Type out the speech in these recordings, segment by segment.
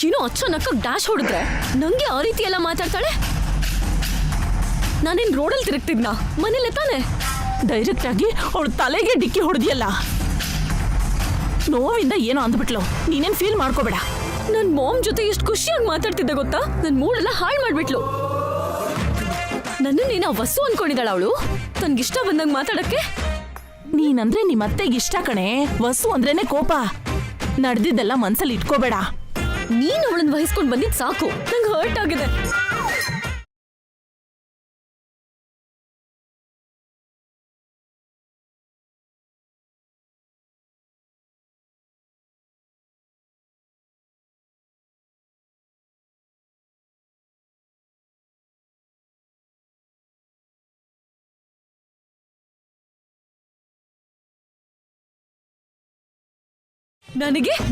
ಏನೋ ಅಚಾನಕ್ ಡ್ಯಾಶ್ ಹೊಡೆದ್ರೆ ನಂಗೆ ಆ ರೀತಿ ಎಲ್ಲ ಮಾತಾಡ್ತಾಳೆ. ನಾನೇನ್ ರೋಡಲ್ಲಿ ತಿರುಗ್ತಿದ್ನಾ? ಮನೇಲೆ ತಾನೆ. ಡೈರೆಕ್ಟ್ ಆಗಿ ಅವಳು ತಲೆಗೆ ಡಿಕ್ಕಿ ಹೊಡೆದಿಯಲ್ಲ. ನೋವಿಂದ ಏನೋ ಅಂದ್ಬಿಟ್ಲು. ನೀನೇನ್ ಫೀಲ್ ಮಾಡ್ಕೋಬೇಡ. ನನ್ ಮಾಮ್ ಜೊತೆ ಎಷ್ಟು ಖುಷಿಯಾಗಿ ಮಾತಾಡ್ತಿದ್ದೆ ಗೊತ್ತಾ? ನನ್ ಮೂಡೆಲ್ಲ ಹಾಳು ಮಾಡ್ಬಿಟ್ಲು. ನನ್ನನ್ನೇನ ವಸ್ತು ಅನ್ಕೊಂಡಿದ್ದಾಳ ಅವಳು. ನನ್ಗಿಷ್ಟ ಬಂದಂಗ್ ಮಾತಾಡಕ್ಕೆ. ನೀನಂದ್ರೆ ನಿಮ್ಮ ಅತ್ತೆಗೆ ಇಷ್ಟ ಕಣೆ. ವಸು ಅಂದ್ರೇನೆ ಕೋಪ. ನಡೆದಿದ್ದೆಲ್ಲ ಮನ್ಸಲ್ಲಿ ಇಟ್ಕೋಬೇಡ. ನೀನ್ ಅವಳನ್ನ ವಹಿಸ್ಕೊಂಡ್ ಬಂದಿದ್ ಸಾಕು. ನಂಗೆ ಹರ್ಟ್ ಆಗಿದೆ.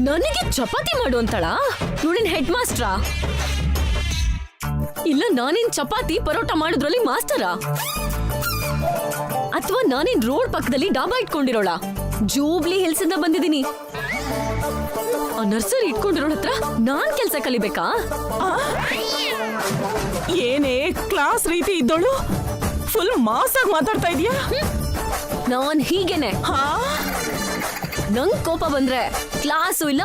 ನನಗೆ ಚಪಾತಿ ಮಾಡು ಅಂತಾಳ. ಇವಳಿನ್ ಹೆಡ್ ಮಾಸ್ಟ್ರಾ? ಇಲ್ಲ ನಾನೇನ್ ಚಪಾತಿ ಪರೋಟ ಮಾಡೋದ್ರಲ್ಲಿ ಮಾಸ್ಟರಾ? ಅಥವಾ ನಾನೇನ್ ರೋಡ್ ಪಕ್ಕದಲ್ಲಿ ಡಾಬಾ ಇಟ್ಕೊಂಡಿರೋಳ? ಜೂಬ್ಲಿ ಹಿಲ್ಸ್ ಇಂದ ಬಂದಿದ್ದೀನಿ. ಆ ನರ್ಸರಿ ಇಟ್ಕೊಂಡಿರೋಳ ಹತ್ರ ನಾನ್ ಕೆಲ್ಸ ಕಲಿಬೇಕಾ? ಏನೇ ಕ್ಲಾಸ್ ರೀತಿ ಇದ್ದೋಳು ಫುಲ್ ಮಾಸ್ ಆಗಿ ಮಾತಾಡ್ತಾ ಇದೀಯಾ? ನಾನ್ ಹೀಗೇನೆ. ನಂಗ್ ಕೋಪ ಬಂದ್ರೆ ಕ್ಲಾಸು ಇಲ್ಲ.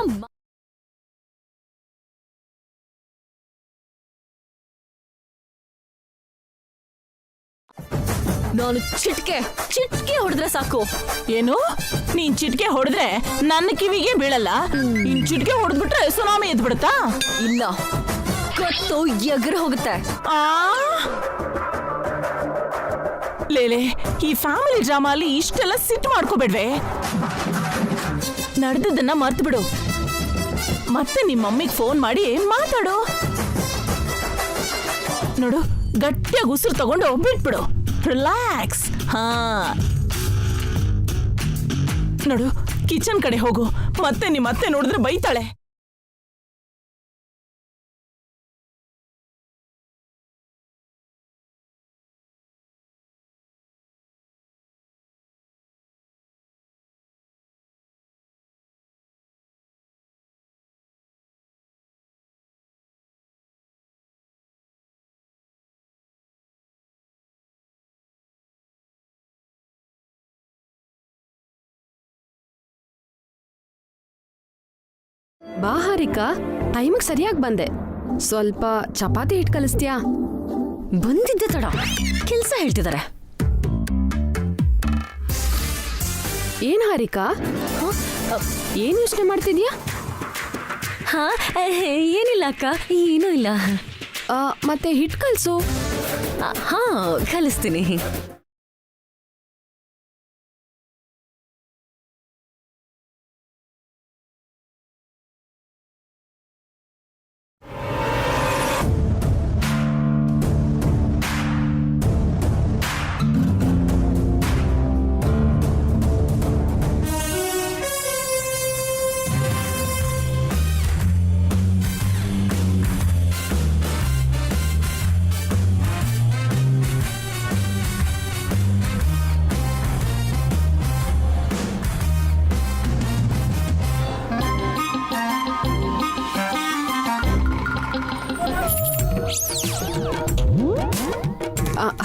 ನಾನು ಚಿಟ್ಕೆ ಹೊಡೆದ್ರೆ ಸಾಕು. ಏನು? ನೀನ್ ಚಿಟ್ಕೆ ಹೊಡೆದ್ರೆ ನನ್ನ ಕಿವಿಗೆ ಬೀಳಲ್ಲ. ನೀನ್ ಚಿಟ್ಕೆ ಹೊಡೆದ್ಬಿಟ್ರೆ ಸುನಾಮಿ ಎದ್ಬಿಡುತ್ತಾ? ಇಲ್ಲ, ಕತ್ತು ಎಗರ್ ಹೋಗುತ್ತೆ. ಲೇಲೆ, ಈ ಫ್ಯಾಮಿಲಿ ಡ್ರಾಮಾ ಅಲ್ಲಿ ಇಷ್ಟೆಲ್ಲ ಸಿಟ್ಟು ಮಾಡ್ಕೋಬೇಡ್ವೆ. ನಡೆದದನ್ನ ಮರ್ತು ಬಿಡು. ಮತ್ತೆ ನಿಮ್ಮ ಮಮ್ಮಿಗೆ ಫೋನ್ ಮಾಡಿ ಮಾತಾಡು. ನೋಡು, ಗಟ್ಟಿಯಾಗಿ ಉಸಿರು ತಗೊಂಡು ಬಿಟ್ಬಿಡು. ರಿಲ್ಯಾಕ್ಸ್. ನೋಡು, ಕಿಚನ್ ಕಡೆ ಹೋಗು. ಮತ್ತೆ ನಿಮ್ಮ ಅತ್ತೆ ನೋಡಿದ್ರೆ ಬೈತಾಳೆ. ಬಾ ಹಾರಿಕಾ, ಟೈಮಿಗೆ ಸರಿಯಾಗಿ ಬಂದೆ. ಸ್ವಲ್ಪ ಚಪಾತಿ ಹಿಟ್ಟು ಕಲಿಸ್ತೀಯಾ? ಬಂದಿದ್ದೆ ತಡ. ಕೆಲ್ಸ ಹೇಳ್ತಿದ್ದಾರೆ. ಏನ್ ಹಾರಿಕಾ, ಏನ್ ಯೋಚನೆ ಮಾಡ್ತಿದ್ಯಾ? ಏನಿಲ್ಲ ಅಕ್ಕ, ಏನೂ ಇಲ್ಲ. ಮತ್ತೆ ಹಿಟ್ಟು ಕಲ್ಸು. ಕಲಿಸ್ತೀನಿ.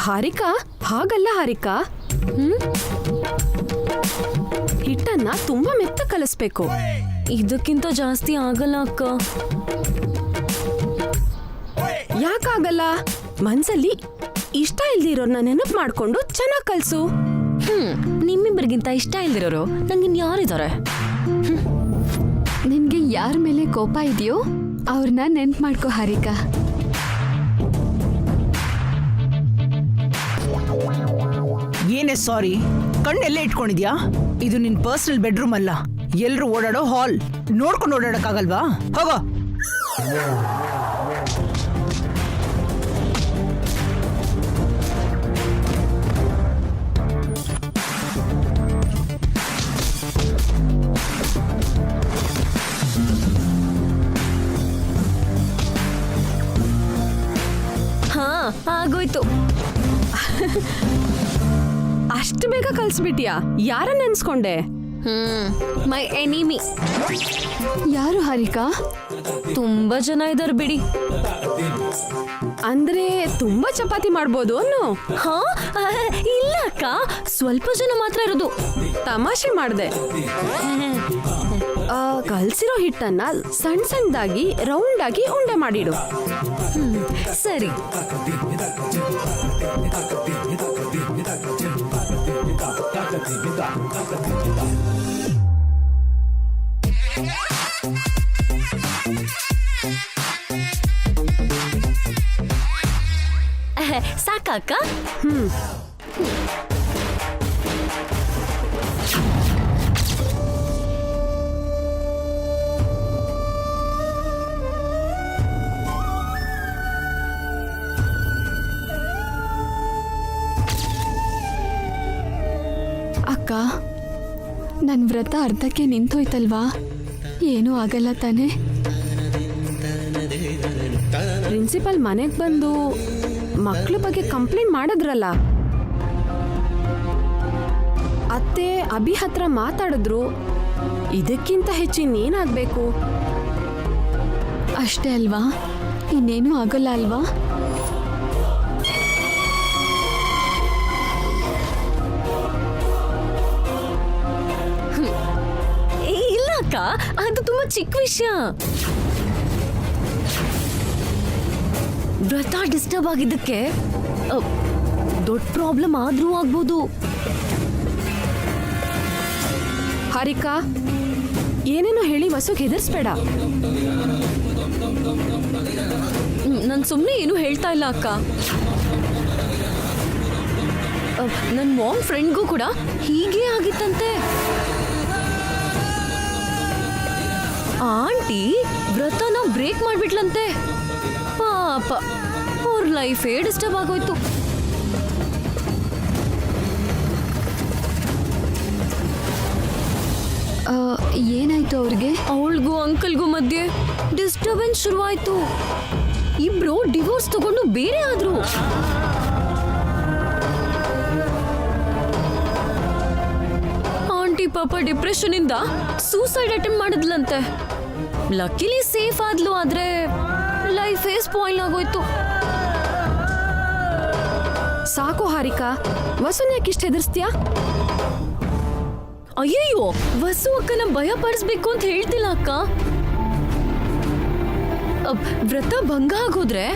ಹಾರಿಕಾ, ಹಾಗಲ್ಲ ಹಾರಿಕಾ. ಹಿಟ್ಟನ್ನ ತುಂಬಾ ಮೆತ್ತ ಕಲಿಸ್ಬೇಕು. ಇದಕ್ಕಿಂತ ಜಾಸ್ತಿ ಆಗಲ್ಲ ಅಕ್ಕ. ಯಾಕಾಗಲ್ಲ? ಮನ್ಸಲ್ಲಿ ಇಷ್ಟ ಇಲ್ದಿರೋರ್ನ ನೆನಪು ಮಾಡ್ಕೊಂಡು ಚೆನ್ನಾಗ್ ಕಲ್ಸು. ನಿಮ್ಮಿಬ್ಬರಿಗಿಂತ ಇಷ್ಟ ಇಲ್ದಿರೋರು ನಂಗಿನ್ಯಾರಿದ್ದಾರೆ? ನಿನ್ಗೆ ಯಾರ ಮೇಲೆ ಕೋಪ ಇದೆಯೋ ಅವ್ರನ್ನ ನೆನ್ಪು ಮಾಡ್ಕೋ ಹಾರಿಕಾ. ಏನೇ ಸಾರಿ, ಕಣ್ಣೆಲ್ಲೇ ಇಟ್ಕೊಂಡಿದ್ಯಾ? ಇದು ನಿನ್ ಪರ್ಸನಲ್ ಬೆಡ್ರೂಮ್ ಅಲ್ಲ, ಎಲ್ರು ಓಡಾಡೋ ಹಾಲ್. ನೋಡ್ಕೊಂಡು ಓಡಾಡಕ್ಕಾಗಲ್ವಾ? ಹೋಗೋ. ಆಗೋಯ್ತು. ಅಷ್ಟು ಬೇಗ ಕಲ್ಸ್ಬಿಟ್ಯಾ? ಯಾರ ನೆನ್ಸ್ಕೊಂಡೆ? ಮೈ ಎನಿಮಿ. ಯಾರು ಹಾರಿಕಾ? ತುಂಬಾ ಜನ ಇದಾರೆ ಬಿಡಿ. ಅಂದ್ರೆ ತುಂಬಾ ಚಪಾತಿ ಮಾಡ್ಬೋದು ಅನ್ನೋ. ಹಾ ಇಲ್ಲ ಅಕ್ಕ, ಸ್ವಲ್ಪ ಜನ ಮಾತ್ರ ಇರೋದು. ತಮಾಷೆ ಮಾಡ್ದೆ. ಕಲ್ಸಿರೋ ಹಿಟ್ಟನ್ನ ಸಣ್ಣ ಸಣ್ಣದಾಗಿ ರೌಂಡ್ ಆಗಿ ಉಂಡೆ ಮಾಡಿಡು. ಸರಿ. ಸಾಕಕ್ಕ? ಅಕ್ಕ, ನನ್ನ ವ್ರತ ಅರ್ಧಕ್ಕೆ ನಿಂತೋಯ್ತಲ್ವಾ? ಏನೂ ಆಗಲ್ಲ ತಾನೇ? ಪ್ರಿನ್ಸಿಪಲ್ ಮನೆಗೆ ಬಂದು ಮಕ್ಳ ಬಗ್ಗೆ ಕಂಪ್ಲೇಂಟ್ ಮಾಡಿದ್ರಲ್ಲ, ಅತ್ತೆ ಅಭಿ ಹತ್ರ ಮಾತಾಡಿದ್ರು. ಇದಕ್ಕಿಂತ ಹೆಚ್ಚಿನೇನಾಗಬೇಕು? ಅಷ್ಟೇ ಅಲ್ವಾ? ಇನ್ನೇನೂ ಆಗೋಲ್ಲ ಅಲ್ವಾ? ಇಲ್ಲ ಅಕ್ಕ, ಅದು ತುಂಬಾ ಚಿಕ್ಕ ವಿಷಯ. ವ್ರತ ಡಿಸ್ಟರ್ಬ್ ಆಗಿದ್ದಕ್ಕೆ ದೊಡ್ಡ ಪ್ರಾಬ್ಲಮ್ ಆದ್ರೂ ಆಗ್ಬೋದು. ಹಾರಿಕಾ, ಏನೇನೋ ಹೇಳಿ ವಸುಗೆ ಹೆದರ್ಸ್ಬೇಡ. ನಾನು ಸುಮ್ಮನೆ ಏನು ಹೇಳ್ತಾ ಇಲ್ಲ ಅಕ್ಕ. ನನ್ನ ಮಾಮ್ ಫ್ರೆಂಡ್ಗೂ ಕೂಡ ಹೀಗೆ ಆಗಿತ್ತಂತೆ. ಆಂಟಿ ವ್ರತನ ಬ್ರೇಕ್ ಮಾಡ್ಬಿಟ್ಲಂತೆ. ಪಾಪ, ಅವ್ರ ಲೈಫೇ ಡಿಸ್ಟರ್ಬ್ ಆಗೋಯ್ತು. ಏನಾಯ್ತು ಅವ್ರಿಗೆ? ಅವಳಿಗೂ ಅಂಕಲ್ಗೂ ಮಧ್ಯೆ ಡಿಸ್ಟರ್ಬೆನ್ಸ್ ಶುರುವಾಯ್ತು. ಇಬ್ರು ಡಿವೋರ್ಸ್ ತಗೊಂಡು ಬೇರೆ ಆದ್ರು. ಆಂಟಿ ಪಾಪ ಡಿಪ್ರೆಷನ್ ಇಂದ ಸೂಸೈಡ್ ಅಟೆಂಪ್ಟ್ ಮಾಡಿದ್ಲಂತೆ. ಲಕ್ಕಿಲಿ ಸೇಫ್ ಆದ್ಲು, ಆದ್ರೆ ಲೈಫೇ ಸ್ಪಾಯ್ಲ್ ಆಗೋಯ್ತು. ಸಾಕು ಹಾರಿಕಾ, ವಸುನ್ ಯಾಕೆ ಇಷ್ಟ ಹೆದರ್ಸ್ತೀಯಾ? ಅಯ್ಯಯ್ಯೋ, ವಸು ಅಕ್ಕನ ಭಯ ಪಡಿಸ್ಬೇಕು ಅಂತ ಹೇಳ್ತಿಲ್ಲ ಅಕ್ಕ. ವ್ರತ ಭಂಗ ಆಗೋದ್ರೆ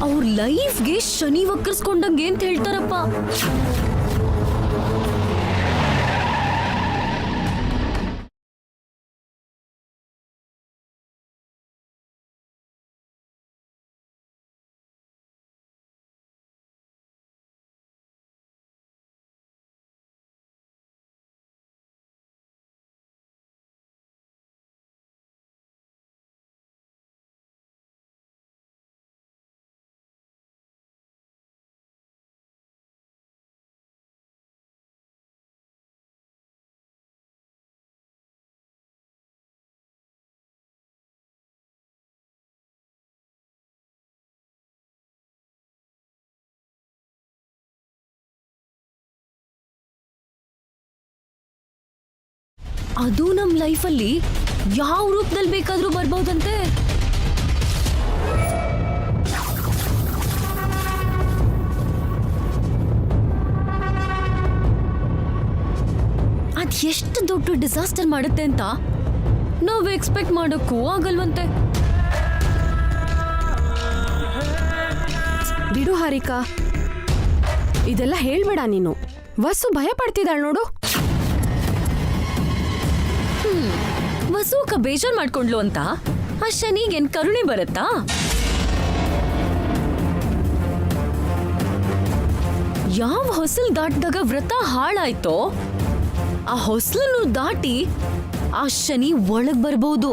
ಅವ್ರ ಲೈಫ್ಗೆ ಶನಿ ವಕ್ರಿಸ್ಕೊಂಡಂಗೆ ಅಂತ ಹೇಳ್ತಾರಪ್ಪ. ಅದು ನಮ್ ಲೈಫಲ್ಲಿ ಯಾವ ರೂಪದಲ್ಲಿ ಬೇಕಾದ್ರೂ ಬರ್ಬಹುದಂತೆ. ಅದ್ ಎಷ್ಟು ದೊಡ್ಡ ಡಿಸಾಸ್ಟರ್ ಮಾಡುತ್ತೆ ಅಂತ ನಾವು ಎಕ್ಸ್ಪೆಕ್ಟ್ ಮಾಡೋಕ್ಕೂ ಆಗಲ್ವಂತೆ. ಬಿಡು ಹಾರಿಕಾ, ಇದೆಲ್ಲ ಹೇಳ್ಬೇಡ ನೀನು. ವಸು ಭಯ ಪಡ್ತಿದ್ದಾಳ ನೋಡು. ವಸುಕ ಬೇಜಾರ್ ಮಾಡ್ಕೊಂಡ್ಲು ಅಂತ ಆ ಶನಿಗೇನ್ ಕರುಣೆ ಬರುತ್ತಾ? ಯಾವ ಹೊಸಲ್ ದಾಟಿದಾಗ ವ್ರತ ಹಾಳಾಯ್ತೋ ಆ ಹೊಸಲನ್ನು ದಾಟಿ ಆ ಶನಿ ಒಳಗ್ ಬರ್ಬಹುದು.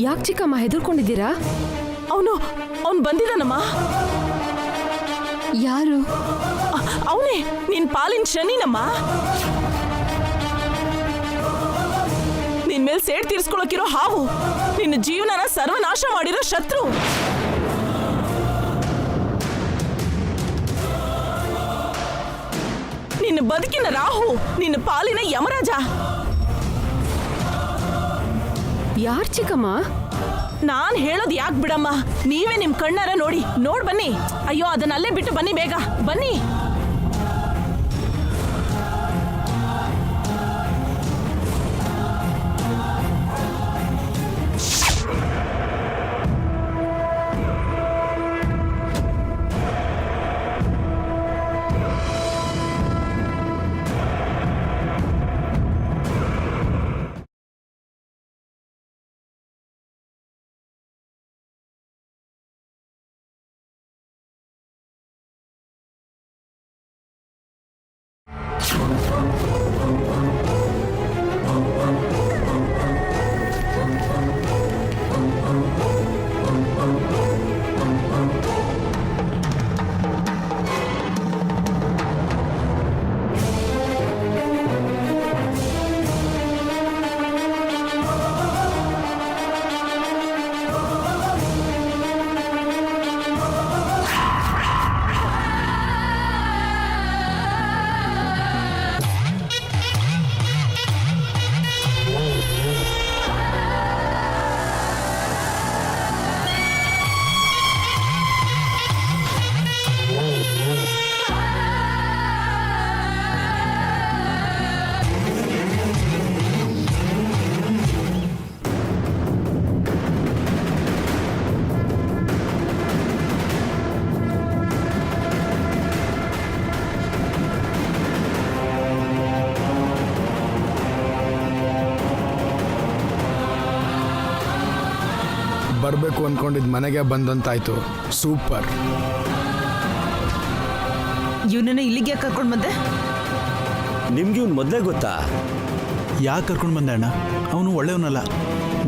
ಯಾಕೆ ಚಿಕ್ಕಮ್ಮ ಹೆದರ್ಕೊಂಡಿದ್ದೀರಾ? ಅವನು ಬಂದಿದ್ದಾನಮ್ಮ. ಯಾರು? ಅವನೇ ನಿನ್ ಪಾಲಿನ ಶನಿನಮ್ಮ. ನಿನ್ ಮೇಲೆ ಸೇಡ್ ತೀರ್ಸ್ಕೊಳಕಿರೋ ಹಾವು, ನಿನ್ನ ಜೀವನನ ಸರ್ವನಾಶ ಮಾಡಿರೋ ಶತ್ರು. ನಿನ್ನ ಬದುಕಿನ ರಾಹು, ನಿನ್ನ ಪಾಲಿನ ಯಮರಾಜ. ಯಾರ್ ಚಿಕ್ಕಮ್ಮ? ನಾನ್ ಹೇಳೋದ್ ಯಾಕೆ ಬಿಡಮ್ಮ, ನೀವೇ ನಿಮ್ ಕಣ್ಣಾರ ನೋಡ್ ಬನ್ನಿ. ಅಯ್ಯೋ, ಅದನ್ನಲ್ಲೇ ಬಿಟ್ಟು ಬನ್ನಿ, ಬೇಗ ಬನ್ನಿ. ಬರಬೇಕು ಅನ್ಕೊಂಡಿದ್ ಮನೆಗೆ ಬಂದಂತಾಯ್ತು. ಸೂಪರ್. ಇವನನ್ನ ಇಲ್ಲಿಗೆ ಕರ್ಕೊಂಡು ಬಂದೆ? ನಿಮ್ಗೆ ಇವ್ನು ಮೊದಲೇ ಗೊತ್ತಾ? ಯಾಕೆ ಕರ್ಕೊಂಡು ಬಂದೆ ಅಣ್ಣ? ಅವನು ಒಳ್ಳೆಯವನಲ್ಲ.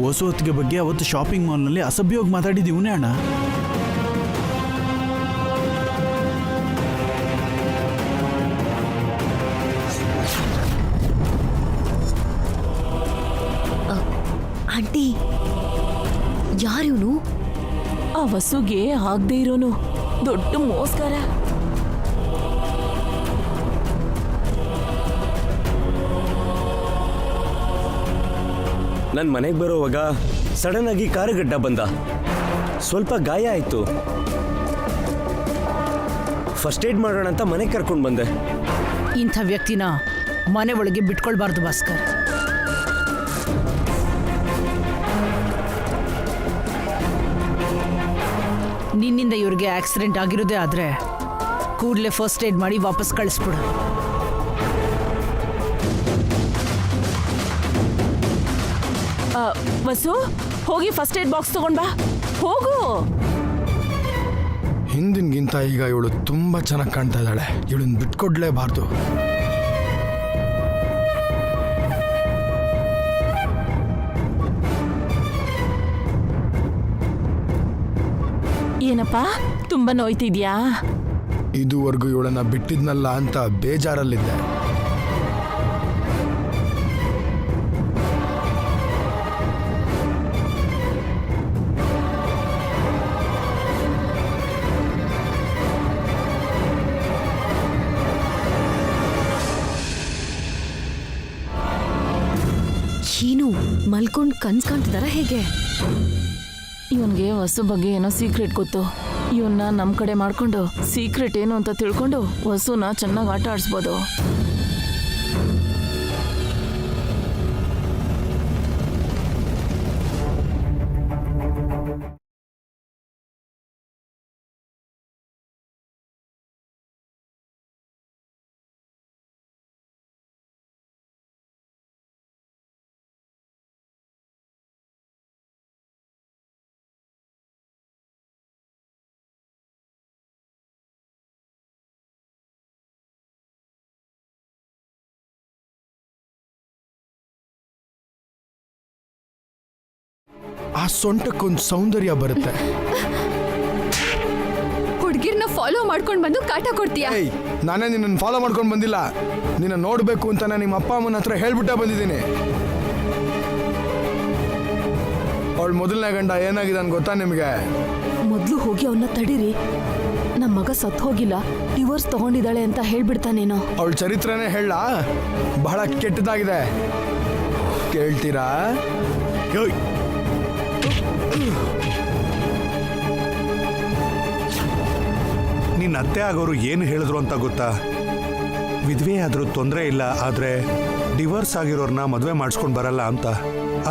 ಹೊಸ ಹೊತ್ತಿಗೆ ಬಗ್ಗೆ ಅವತ್ತು ಶಾಪಿಂಗ್ ಮಾಲ್ನಲ್ಲಿ ಅಸಭ್ಯವಾಗಿ ಮಾತಾಡಿದ್ದು ಇವನೇ ಅಣ್ಣ. ಆಂಟಿ, ಯಾರಿವನು? ಆ ವಸುಗೆ ಆಗದೆ ಇರೋನು ದೊಡ್ಡ ಮೋಸ್ಕಾರ. ನನ್ನ ಮನೆಗೆ ಬರೋವಾಗ ಸಡನ್ ಆಗಿ ಕಾರುಗಡ್ಡ ಬಂದ. ಸ್ವಲ್ಪ ಗಾಯ ಆಯ್ತು. ಫಸ್ಟ್ ಏಡ್ ಮಾಡೋಣ ಅಂತ ಮನೆಗೆ ಕರ್ಕೊಂಡು ಬಂದೆ. ಇಂಥ ವ್ಯಕ್ತಿನ ಮನೆ ಒಳಗೆ ಬಿಟ್ಕೊಳ್ಬಾರ್ದು ಭಾಸ್ಕರ್. ನಿನ್ನಿಂದ ಇವ್ರಿಗೆ ಆಕ್ಸಿಡೆಂಟ್ ಆಗಿರೋದೇ ಆದ್ರೆ ಕೂಡಲೇ ಫಸ್ಟ್ ಏಡ್ ಮಾಡಿ ವಾಪಸ್ ಕಳಿಸ್ಬಿಡು. ವಸು, ಹೋಗಿ ಫಸ್ಟ್ ಏಡ್ ಬಾಕ್ಸ್ ತಗೊಂಡ್ ಬಾ, ಹೋಗು. ಹಿಂದಿನ್ಗಿಂತ ಈಗ ಇವಳು ತುಂಬಾ ಚೆನ್ನಾಗಿ ಕಾಣ್ತಾ ಇದ್ದಾಳೆ. ಇವಳನ್ನ ಬಿಟ್ಕೊಡ್ಲೇಬಾರ್ದು. ಏನಪ್ಪ, ತುಂಬಾ ನೋಯ್ತಿದ್ಯಾ? ಇದುವರೆಗೂ ಇವಳನ್ನ ಬಿಟ್ಟಿದ್ನಲ್ಲ ಅಂತ ಬೇಜಾರಲ್ಲಿದ್ದೆ. ಏನು ಮಲ್ಕೊಂಡ್ ಕನ್ಸ್ ಕಾಣ್ತಿದಾರ ಹೇಗೆ? ಇವನ್ಗೆ ವಸು ಬಗ್ಗೆ ಏನೋ ಸೀಕ್ರೆಟ್ ಗೊತ್ತು. ಇವನ್ನ ನಮ್ ಕಡೆ ಮಾಡ್ಕೊಂಡು ಸೀಕ್ರೆಟ್ ಏನು ಅಂತ ತಿಳ್ಕೊಂಡು ವಸುನ ಚೆನ್ನಾಗಿ ಆಟ ಆಡಿಸ್ಬೋದು. ಆ ಸೊಂಟಕ್ಕೊಂದು ಸೌಂದರ್ಯ ಬರುತ್ತೆ. ಹುಡ್ಗಿರ್ನ ಫಾಲೋ ಮಾಡ್ಕೊಂಡ್ ಬಂದು ಕಾಟ ಕೊಡ್ತೀಯಾ? ಏಯ್, ನಾನೇ ನಿನ್ನನ್ನು ಫಾಲೋ ಮಾಡ್ಕೊಂಡು ಬಂದಿಲ್ಲ. ನಿನ್ನ ನೋಡಬೇಕು ಅಂತ ನಾನು ನಿಮ್ಮ ಅಪ್ಪ ಅಮ್ಮನ ಹತ್ರ ಹೇಳ್ಬಿಟ್ಟೆ ಬಂದಿದ್ದೀನಿ. ಅವಳು ಮೊದಲನೇ ಗಂಡ ಏನಾಗಿದೆ ಅಂತ ಗೊತ್ತಾ ನಿಮಗೆ? ಮೊದಲು ಹೋಗಿ ಅವನ್ನ ತಡೀರಿ. ನಮ್ಮ ಮಗ ಸತ್ ಹೋಗಿಲ್ಲ, ಡಿವೋರ್ಸ್ ತಗೊಂಡಿದ್ದಾಳೆ ಅಂತ ಹೇಳ್ಬಿಡ್ತಾನೇನೋ. ಅವಳ ಚರಿತ್ರೆನೇ ಹೇಳ, ಬಹಳ ಕೆಟ್ಟದಾಗಿದೆ. ಕೇಳ್ತೀರಾ? ಏಯ್, ನಿನ್ನ ಅತ್ತೆ ಆಗೋರು ಏನು ಹೇಳಿದ್ರು ಅಂತ ಗೊತ್ತಾ? ವಿಧವೆ ಆದ್ರೂ ತೊಂದರೆ ಇಲ್ಲ, ಆದ್ರೆ ಡಿವೋರ್ಸ್ ಆಗಿರೋರ್ನ ಮದುವೆ ಮಾಡಿಸ್ಕೊಂಡು ಬರಲ್ಲ ಅಂತ.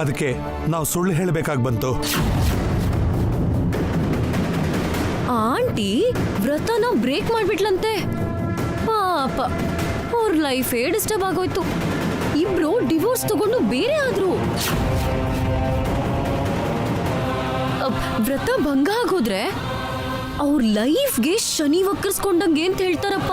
ಅದಕ್ಕೆ ನಾವು ಸುಳ್ಳು ಹೇಳಬೇಕಾಗಿ ಬಂತು. ಆಂಟಿ ವ್ರತನ ಬ್ರೇಕ್ ಮಾಡ್ಬಿಟ್ಲಂತೆ. ಪಾಪ ಅವ್ರ ಲೈಫೇ ಡಿಸ್ಟರ್ಬ್ ಆಗೋಯ್ತು. ಇಬ್ರು ಡಿವೋರ್ಸ್ ತಗೊಂಡು ಬೇರೆ ಆದ್ರು. ವ್ರತ ಭಂಗ ಆಗೋದ್ರೆ ಅವ್ರ ಲೈಫ್ಗೆ ಶನಿ ವಕ್ರಿಸ್ಕೊಂಡಂಗೆ ಅಂತ ಹೇಳ್ತಾರಪ್ಪ.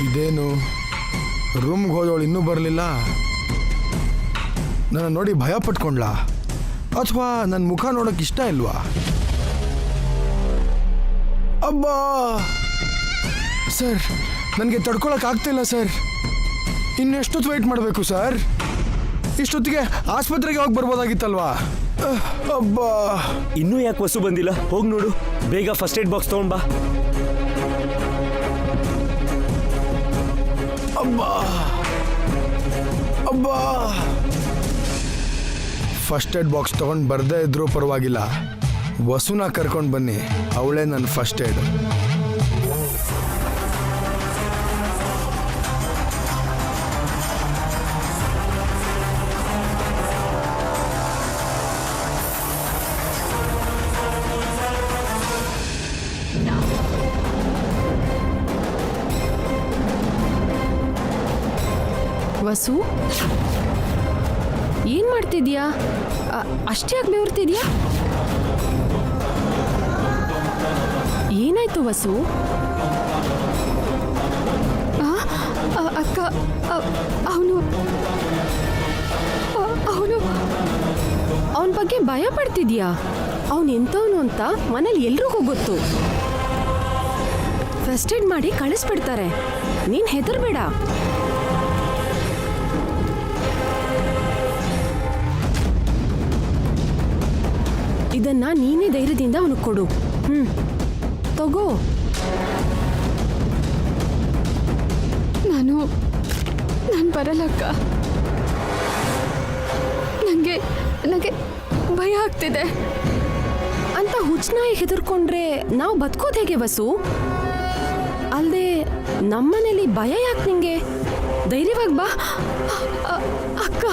ಇದೇನು ರೂಮ್ಗೆ ಹೋದವಳು ಇನ್ನೂ ಬರಲಿಲ್ಲ? ನನ್ನ ನೋಡಿ ಭಯ ಪಟ್ಕೊಂಡ್ಲಾ ಅಥವಾ ನನ್ನ ಮುಖ ನೋಡೋಕೆ ಇಷ್ಟ ಇಲ್ವಾ? ಅಬ್ಬಾ ಸರ್, ನನಗೆ ತಡ್ಕೊಳಕ್ ಆಗ್ತಿಲ್ಲ ಸರ್. ಇನ್ನೆಷ್ಟೊತ್ತು ವೆಯ್ಟ್ ಮಾಡಬೇಕು ಸರ್? ಇಷ್ಟೊತ್ತಿಗೆ ಆಸ್ಪತ್ರೆಗೆ ಹೋಗಿ ಬರ್ಬೋದಾಗಿತ್ತಲ್ವಾ? ಅಬ್ಬಾ, ಇನ್ನೂ ಯಾಕೆ ವಸು ಬಂದಿಲ್ಲ? ಹೋಗಿ ನೋಡು, ಬೇಗ ಫಸ್ಟ್ ಏಡ್ ಬಾಕ್ಸ್ ತಗೊಂಡ್ ಬಾ. ಅಬ್ಬಾ ಅಬ್ಬಾ, ಫಸ್ಟ್ ಏಡ್ ಬಾಕ್ಸ್ ತಗೊಂಡು ಬರ್ದೇ ಇದ್ರೂ ಪರವಾಗಿಲ್ಲ, ವಸುನ ಕರ್ಕೊಂಡು ಬನ್ನಿ, ಅವಳೇ ನನ್ನ ಫಸ್ಟ್ ಏಡ್. ವಸು, ಏನ್ ಮಾಡ್ತಿದ್ಯಾ? ಅಷ್ಟೇ ಯಾಕೆ ಬೆವರ್ತಿದ್ಯಾ? ಏನಾಯ್ತು ವಸು? ಅಕ್ಕ, ಅವನು ಅವನ ಬಗ್ಗೆ ಭಯ ಪಡ್ತಿದ್ಯಾ? ಅವನು ಎಂತವನು ಅಂತ ಮನೇಲಿ ಎಲ್ರಿಗೂ ಗೊತ್ತು. ಫಸ್ಟ್ ಏಡ್ ಮಾಡಿ ಕಳಿಸ್ಬಿಡ್ತಾರೆ. ನೀನ್ ಹೆದರ್ಬೇಡ. ಇದನ್ನ ನೀನೇ ಧೈರ್ಯದಿಂದ ಅವನಿಗೆ ಕೊಡು. ತಗೋ. ನಾನು ಬರಲ್ಲಕ್ಕ. ನನಗೆ ಭಯ ಆಗ್ತಿದೆ ಅಂತ ಹುಚ್ಚನಾಯಿ ಹೆದರ್ಕೊಂಡ್ರೆ ನಾವು ಬದುಕೋದು ಹೇಗೆ ವಸು? ಅಲ್ದೆ ನಮ್ಮನೇಲಿ ಭಯ ಯಾಕೆ ನಿಂಗೆ? ಧೈರ್ಯವಾಗಿ ಬಾ ಅಕ್ಕ.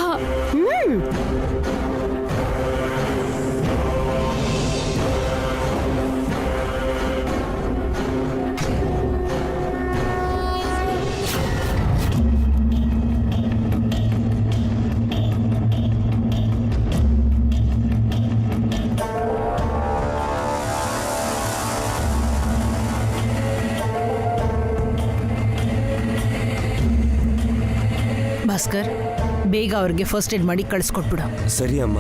ಭಾಸ್ಕರ್, ಬೇಗ ಅವ್ರಿಗೆ ಫಸ್ಟ್ ಏಡ್ ಮಾಡಿ ಕಳಿಸ್ಕೊಟ್ಬಿಡು. ಸರಿ ಅಮ್ಮ.